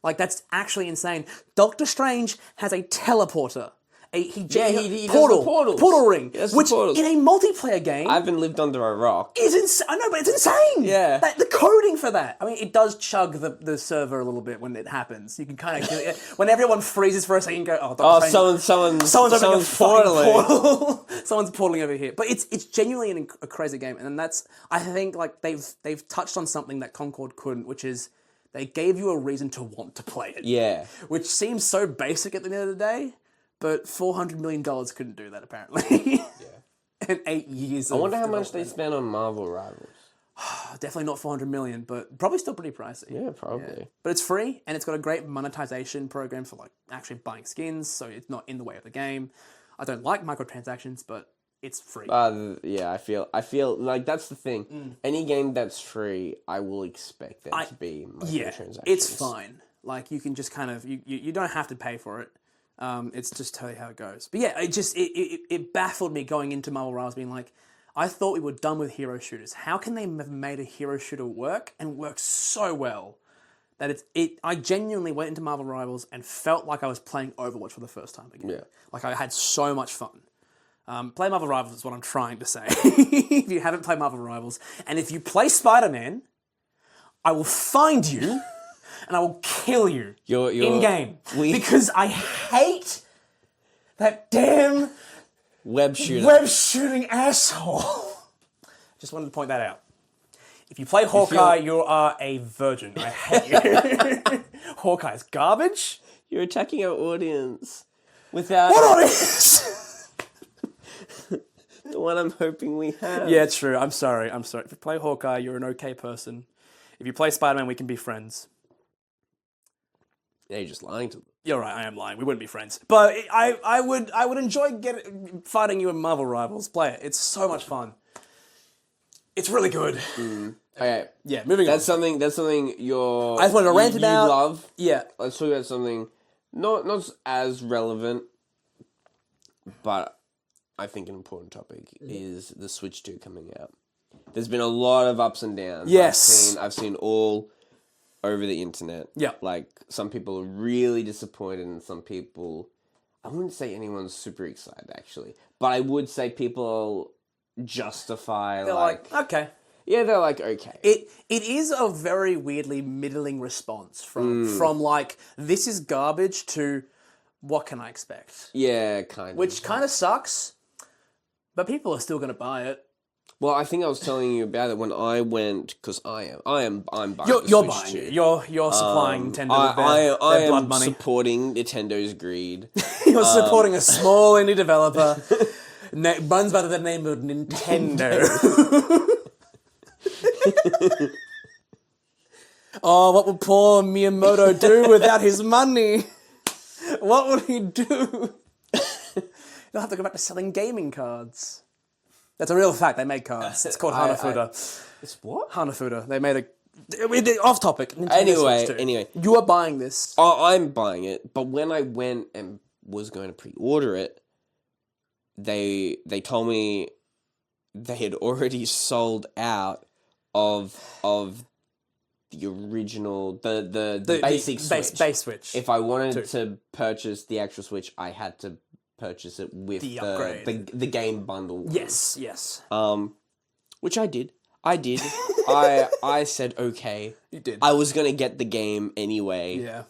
Like, that's actually insane. Doctor Strange has a teleporter. He does portal ring, which in a multiplayer game, I haven't lived under a rock. Is insane. I know, but it's insane. Yeah, the coding for that. I mean, it does chug the server a little bit when it happens. You can kind of when everyone freezes for a second, you go, Doctor Strange, someone's opening a portal. Someone's portaling over here. But it's genuinely a crazy game, and that's, I think, like they've touched on something that Concord couldn't, which is they gave you a reason to want to play it. Yeah, which seems so basic at the end of the day. But $400 million couldn't do that, apparently. Yeah. And 8 years. I wonder how much they spent on Marvel Rivals. Definitely not $400 million, but probably still pretty pricey. Yeah, probably. Yeah. But it's free, and it's got a great monetization program for like actually buying skins, so it's not in the way of the game. I don't like microtransactions, but it's free. Yeah, I feel like that's the thing. Any game that's free, I will expect there to be microtransactions. Yeah, it's fine. Like, you can just kind of you don't have to pay for it. It's just tell you how it goes. But yeah, it baffled me going into Marvel Rivals being like, I thought we were done with hero shooters. How can they have made a hero shooter work and work so well that I genuinely went into Marvel Rivals and felt like I was playing Overwatch for the first time again. Yeah. Like, I had so much fun. Play Marvel Rivals is what I'm trying to say. If you haven't played Marvel Rivals, and if you play Spider-Man, I will find you and I will kill you in-game. Because I hate that damn web shooting asshole. Just wanted to point that out. If you play Hawkeye, you are a virgin. I hate you. Hawkeye's garbage. You're attacking our audience without... What audience? The one I'm hoping we have. Yeah, it's true. I'm sorry. If you play Hawkeye, you're an okay person. If you play Spider-Man, we can be friends. Yeah, you're just lying to them. You're right, I am lying. We wouldn't be friends. But I would enjoy fighting you in Marvel Rivals. Play it. It's so much fun. It's really good. Okay. Yeah, moving on. That's something I just wanted to rant about. You love. Yeah. Let's talk about something not as relevant, but I think an important topic is the Switch 2 coming out. There's been a lot of ups and downs. Yes. I've seen all over the internet. Yeah. Like, some people are really disappointed and some people... I wouldn't say anyone's super excited, actually. But I would say people justify, They're like, okay. Yeah, they're like, okay. It is a very weirdly middling response from like, this is garbage to what can I expect? Yeah, kind of. Which kind of sucks, but people are still going to buy it. Well, I think I was telling you about it when I went, because I'm buying You're buying it. You're supplying Nintendo with their blood money. Supporting Nintendo's greed. You're supporting a small indie developer runs by the name of Nintendo. Oh, what would poor Miyamoto do without his money? What would he do? He'll have to go back to selling gaming cards. That's a real fact. They made cards. It's called Hanafuda. It's what? Hanafuda. They made off topic. Anyway. You are buying this. I'm buying it, but when I went and was going to pre-order it, they told me they had already sold out of the original the basic Switch. Base Switch. If I wanted to purchase the actual Switch, I had to purchase it with the upgrade. The game bundle. Yes. Which I did. I said okay. You did. I was gonna get the game anyway. Yeah.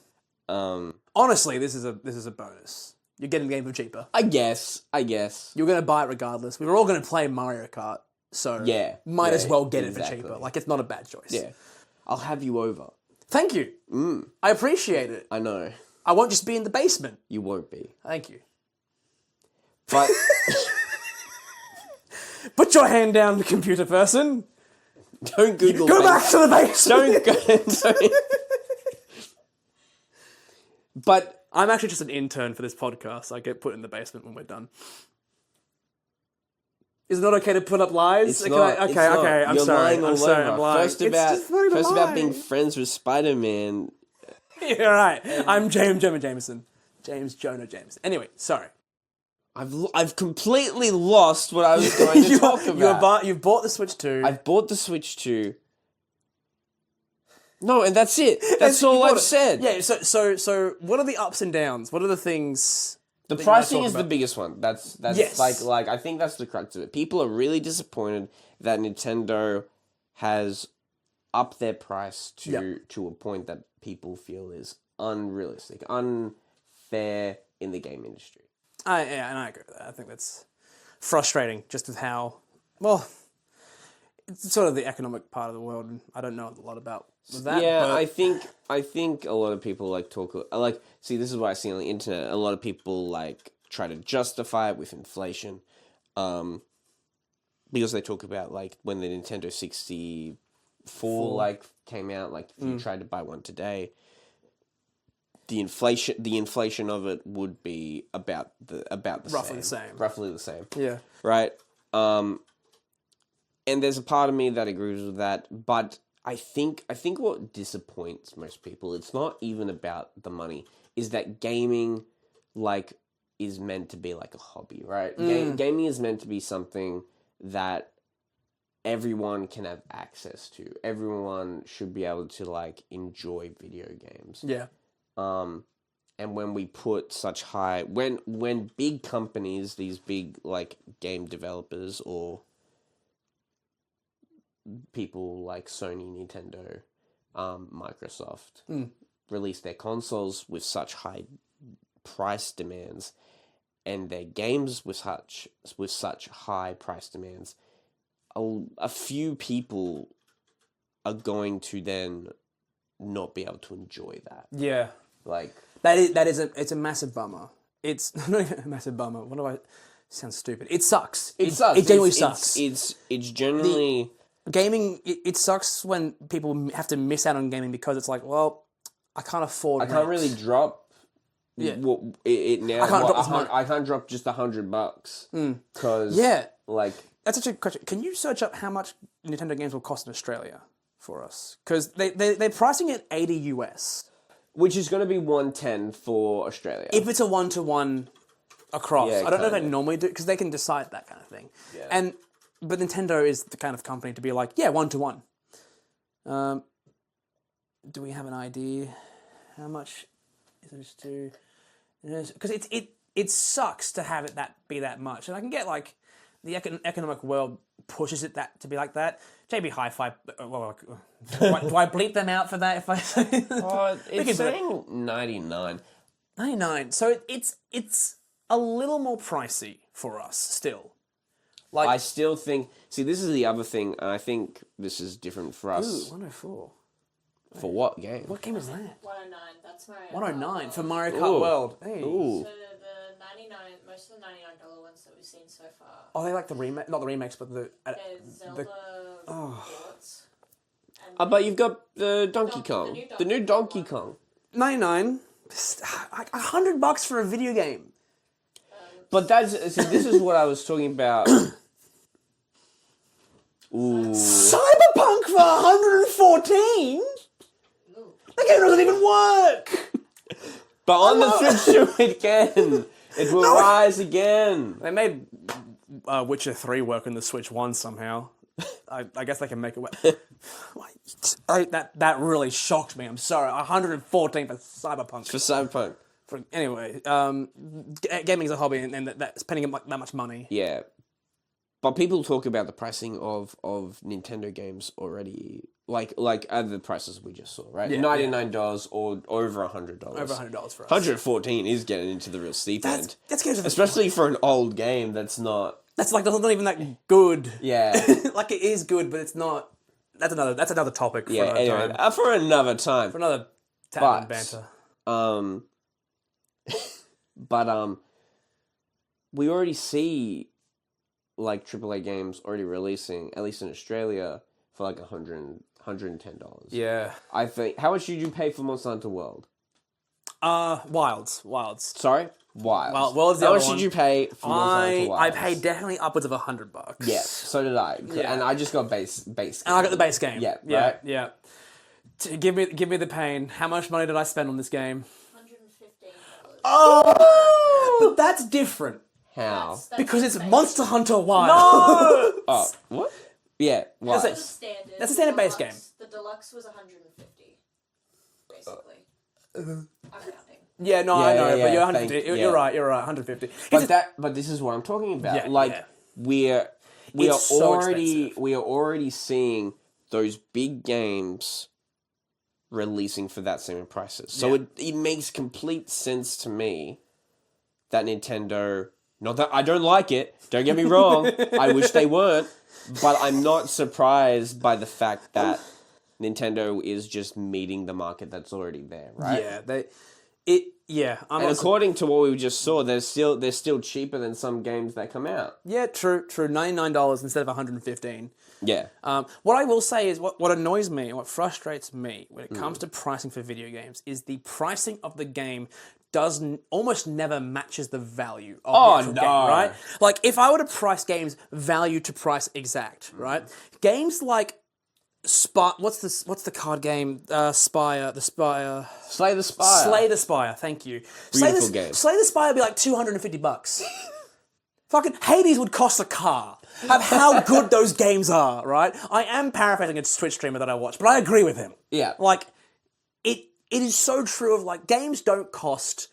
Honestly, this is a bonus. You're getting the game for cheaper. I guess. You're going to buy it regardless. We were all going to play Mario Kart, so might as well get it for cheaper. Like, it's not a bad choice. Yeah. I'll have you over. Thank you. I appreciate it. I know. I won't just be in the basement. You won't be. Thank you. But... Put your hand down, computer person. Don't Google... Go back to the basement. Don't. But... I'm actually just an intern for this podcast. I get put in the basement when we're done. Is it not okay to put up lies? It's not. Okay. I'm You're sorry. lying I'm all sorry. over. I'm lying. First about being friends with Spider-Man. You're right. I'm James Jonah Jameson. James Jonah Jameson. Anyway, sorry. I've completely lost what I was going to talk about. You've bought the Switch 2. I've bought the Switch 2. No, and that's it. That's all I've said. Yeah. So what are the ups and downs? What are the things? The pricing is the biggest one. That's yes. like I think that's the crux of it. People are really disappointed that Nintendo has upped their price to a point that people feel is unrealistic, unfair in the game industry. I agree with that. I think that's frustrating, just with how it's sort of the economic part of the world, and I don't know a lot about that. Yeah, but... I think a lot of people see, this is what I see on the internet. A lot of people try to justify it with inflation, because they talk about when the Nintendo 64 came out. If you tried to buy one today, the inflation of it would be about the same. Roughly the same. Yeah. Right. And there's a part of me that agrees with that, but I think what disappoints most people, it's not even about the money, is that gaming is meant to be like a hobby, right? Gaming is meant to be something that everyone can have access to. Everyone should be able to enjoy video games. Yeah. And when we put such high, when big companies, these big game developers or people like Sony, Nintendo, Microsoft release their consoles with such high price demands, and their games with such high price demands, a few people are going to then not be able to enjoy that. Yeah. It's a massive bummer. It's not even a massive bummer. What do I sound stupid? It sucks. It sucks. It genuinely sucks. It's generally gaming. It sucks when people have to miss out on gaming because it's I can't afford. I can't really drop. Yeah. It now. I can't drop just $100 because that's such a question. Can you search up how much Nintendo games will cost in Australia for us? Because they're pricing it $80 US. Which is going to be $110 for Australia. If it's a 1-to-1 across. Yeah, I don't know if they normally do, because they can decide that kind of thing. Yeah. But Nintendo is the kind of company to be 1-to-1. Do we have an idea? How much is it to... Because it sucks to have it be that much. And I can get, the economic world pushes it to be like that. JB Hi-Fi. Do I bleep them out for that if I say? It's saying 99. 99. So it's a little more pricey for us still. I still think. See, this is the other thing, and I think this is different for us. Ooh, 104. For what game? What game is that? 109. That's Mario. 109 for Mario Kart World. Hey. Ooh. So the 99, most of the $99 ones that we've seen so far. Oh, they like the remake, not the remakes, but the Zelda ports. But you've got the Donkey Kong, the new Donkey Kong. 99. $100 for a video game. But this is what I was talking about. Ooh. Cyberpunk for 114. The game doesn't even work. But on the Switch 2 it can. It will rise again. They made Witcher 3 work on the Switch 1 somehow. I guess they can make it work. That really shocked me. I'm sorry. 114 for Cyberpunk. For Cyberpunk. Anyway, gaming is a hobby, and that's spending that much money. Yeah. But people talk about the pricing of Nintendo games already like at the prices we just saw, right? Yeah, $99 or over $100. Over $100 for us. 114 is getting into the real steep end, That's getting to the especially for an old game that's not. That's like not even that good. Yeah. Like it is good, but it's not. That's another topic. Yeah. For another Anyway, time. for another time. For another Tavern Banter. But we already see like AAA games already releasing, at least in Australia, for like $110. Yeah. I think. How much did you pay for Monster Hunter World? Wilds. Sorry, Wild. World's the How other much one. did you pay for Monster Hunter Wilds? I paid definitely upwards of $100. Yeah, so did I. Yeah. And I just got base. And I got the base game. Yeah, Yeah. right? Yeah. Give me the pain. How much money did I spend on this game? $115. Oh, but that's different How? That's because it's basic. Monster Hunter Wild. Oh, what? Yeah, That's why? it. The standard. That's a standard base game. The deluxe was $150, basically. I'm counting. Yeah, no, I know, yeah, but you're thank- 150. yeah. You're right. 150. But this is what I'm talking about. Yeah, like yeah. we are It's so expensive. we are already seeing those big games releasing for that same prices. So Yeah. it makes complete sense to me that Nintendo. Not that I don't like it. Don't get me wrong. I wish they weren't, but I'm not surprised by the fact that Nintendo is just meeting the market that's already there, right? Yeah, I'm And also, according to what we just saw, they're still cheaper than some games that come out. yeah, true. $99 instead of $115. Yeah. What I will say is what annoys me and what frustrates me when it Mm. comes to pricing for video games is the pricing of the game almost never matches the value of the actual no. game, right? Like if I were to price games value to price exact, right? Games like what's the card game? Spire. Slay the Spire. Slay the Spire. Thank you. Beautiful game. Slay the Spire would be like $250. Fucking Hades would cost a car. Of how good those games are, right? I am paraphrasing a Twitch streamer that I watch, but I agree with him. Yeah. Like, it is so true of like games don't cost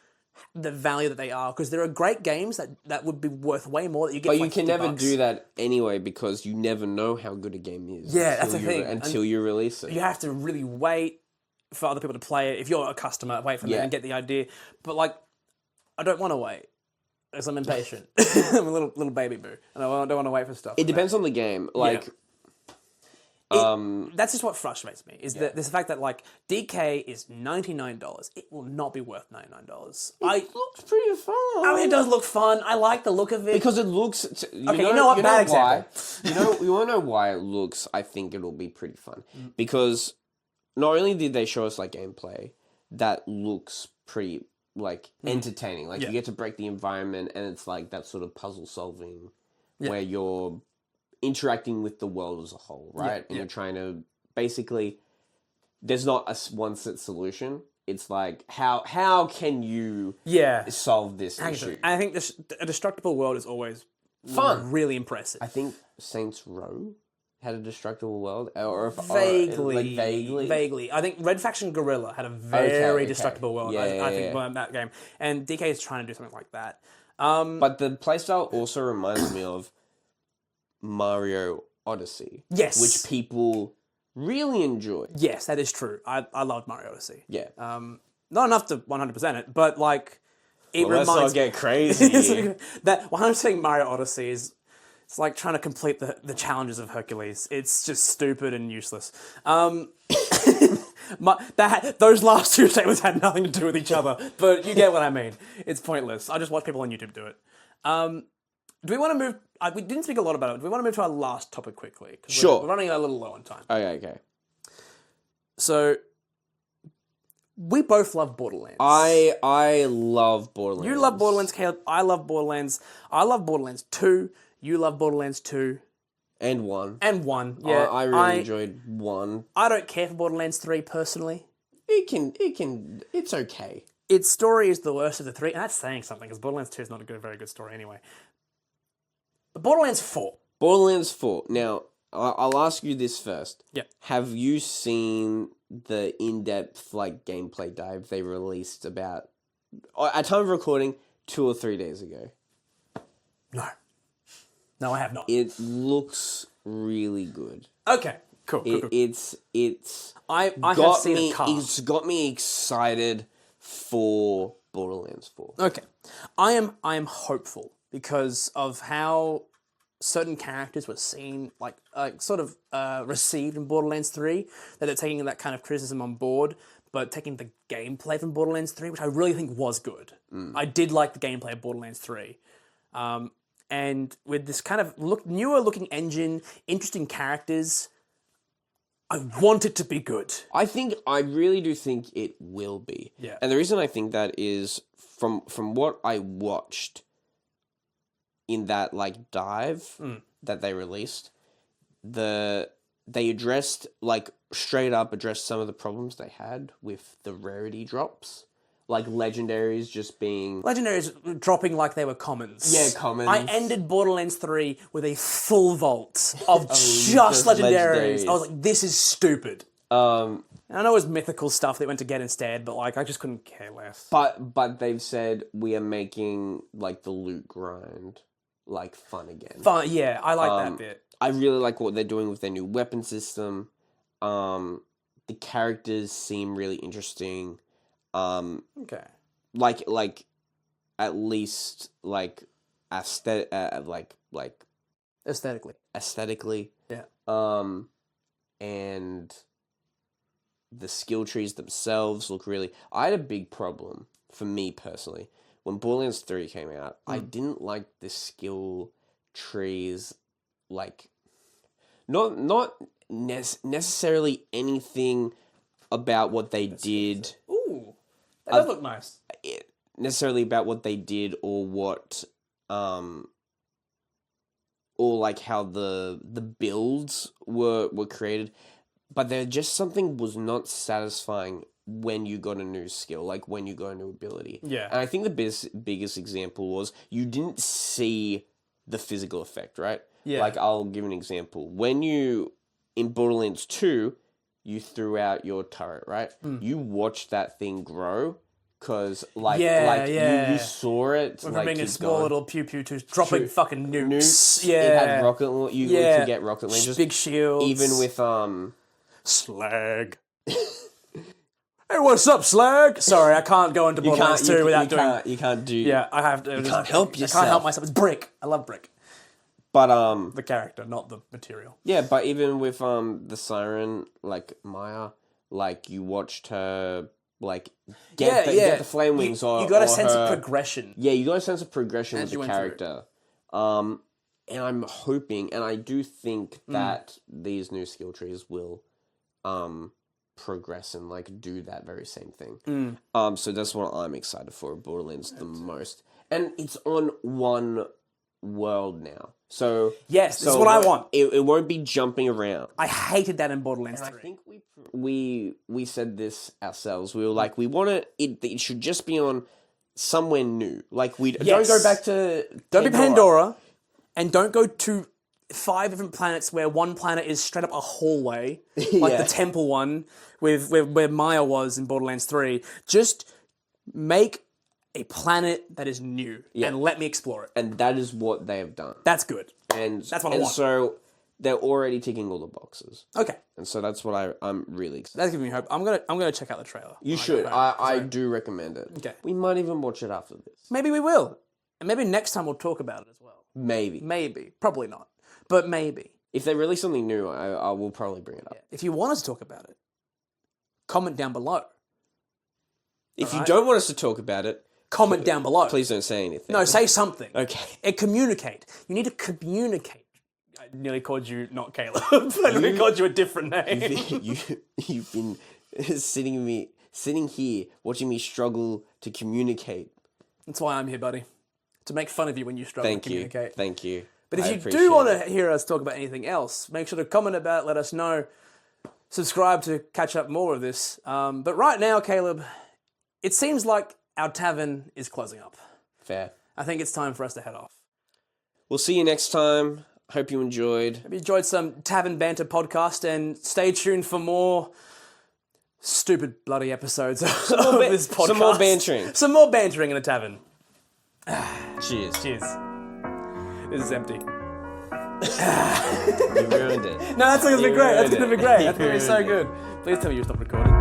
the value that they are because there are great games that would be worth way more that you get. But for you like can never $50. do that anyway because you never know how good a game is. Yeah, that's the until thing. Until you release it. You have to really wait for other people to play it. If you're a customer, wait for them Yeah. and get the idea. But like, I don't want to wait because I'm impatient. I'm a little baby boo, and I don't want to wait for stuff. It depends on the game. Like, That's just what frustrates me is that the fact that like DK is $99. It will not be worth $99. it looks pretty fun. I mean, it does look fun. I like the look of it. Because it looks. You know what? Bad why? You want to know why it looks? I think it'll be pretty fun because not only did they show us like gameplay that looks pretty like entertaining. Like you get to break the environment, and it's like that sort of puzzle solving where you're interacting with the world as a whole, right? And you're trying to basically. There's not a one set solution. It's like how can you solve this issue? I think a destructible world is always Fun. really impressive. I think Saints Row had a destructible world, or Vaguely. vaguely. I think Red Faction Guerrilla had a very Okay. destructible world. Yeah, I yeah, think yeah. that game, and DK is trying to do something like that. But the playstyle also reminds me of Mario Odyssey. Yes. Which people really enjoy. Yes, that is true. I loved Mario Odyssey. Yeah. Not enough to 100% it, but like it Let's not reminds get crazy. that 100% Mario Odyssey is. It's like trying to complete the challenges of Hercules. It's just stupid and useless. Those last two statements had nothing to do with each other, but you get what I mean. It's pointless. I just watch people on YouTube do it. Do we want to move? We didn't speak a lot about it. Do we want to move to our last topic quickly? 'Cause Sure. We're running a little low on time. Okay. So, we both love Borderlands. I love Borderlands. You love Borderlands, Caleb. I love Borderlands. I love Borderlands 2. You love Borderlands 2. And 1. And 1. Yeah, I really enjoyed 1. I don't care for Borderlands 3 personally. It's okay. Its story is the worst of the 3, and that's saying something because Borderlands 2 is not a very good story anyway. But Borderlands 4. Borderlands 4. Now, I'll ask you this first. Yep. Have you seen the in-depth like gameplay dive they released about at time of recording 2 or 3 days ago? No, I have not. It looks really good. Okay, Cool. It's I have got seen me. a cast. It's got me excited for Borderlands 4. Okay, I am hopeful because of how certain characters were seen, like sort of received in Borderlands 3, that they're taking that kind of criticism on board, but taking the gameplay from Borderlands 3, which I really think was good. I did like the gameplay of Borderlands 3. And with this kind of newer looking engine, interesting characters, I want it to be good. I really do think it will be. Yeah. And the reason I think that is from what I watched in that like dive that they released, they addressed some of the problems they had with the rarity drops. Like legendaries just being... Legendaries dropping like they were commons. Yeah, commons. I ended Borderlands 3 with a full vault of just just legendaries. legendaries. I was like, this is stupid. And I know it was mythical stuff they went to get instead, but like I just couldn't care less. But they've said we are making like the loot grind like fun again. Fun, yeah, I like that bit. I really like what they're doing with their new weapon system. The characters seem really interesting. Okay. Like at least like aesthetically. Yeah. And the skill trees themselves look really... I had a big problem, for me personally, when Borderlands 3 came out. I didn't like the skill trees, like... Not necessarily anything about what they did... Ooh, that does look nice. Necessarily about what they did or what... or like how the builds were created, but there just something was not satisfying when you got a new skill, like when you got a new ability. Yeah. And I think the biggest example was you didn't see the physical effect, right? Yeah. Like I'll give an example. When in Borderlands 2, you threw out your turret, right? You watched that thing grow. Because, you saw it. Remembering a small little pew-pew to dropping fucking nukes. Yeah. It had rocket... You could get rocket launchers. Big shields. Even with, Slag. Hey, what's up, Slag? Sorry, I can't go into Borderlands 2 without doing... You can't do... Yeah, I have to... You can't help yourself. I can't help myself. It's Brick. I love Brick. But, the character, not the material. Yeah, but even with, the Siren, like, Maya, like, you watched her... Like, get the flame wings you got a sense of progression. Yeah, you got a sense of progression with the character. And I'm hoping, and I do think that these new skill trees will progress and, like, do that very same thing. So that's what I'm excited for, Borderlands the most. And it's on one world now. So yes, this is what I want. It won't be jumping around. I hated that in Borderlands 3. I think we said this ourselves. We were like, we want it should just be on somewhere new. Like don't go back to Don't be Pandora, and don't go to 5 different planets where one planet is straight up a hallway, like the temple one with where Maya was in Borderlands 3. Just make a planet that is new and let me explore it. And that is what they have done. That's good. And that's what I want. So they're already ticking all the boxes. Okay. And so that's what I'm really excited. That's giving me hope. I'm gonna check out the trailer. You should. I do recommend it. Okay. We might even watch it after this. Maybe we will. And maybe next time we'll talk about it as well. Maybe. Probably not. But maybe. If they release something new, I will probably bring it up. Yeah. If you want us to talk about it, comment down below. If you don't want us to talk about it, comment down below. Please don't say anything. No, say something. Okay. And communicate. You need to communicate. I nearly called you not Caleb. I nearly called you a different name. You've been sitting here watching me struggle to communicate. That's why I'm here, buddy. To make fun of you when you struggle to communicate. Thank you. But if you do want to hear us talk about anything else, make sure to comment about it, let us know. Subscribe to catch up more of this. But right now, Caleb, it seems like our tavern is closing up. Fair. I think it's time for us to head off. We'll see you next time. Hope you enjoyed. Hope you enjoyed some Tavern Banter Podcast, and stay tuned for more stupid bloody episodes of this podcast. Some more bantering. Some more bantering in a tavern. Cheers. Cheers. This is empty. You ruined it. No, that's gonna be You great. That's ruined gonna be it. great. You That's gonna be so ruined good. Please tell me you stopped recording.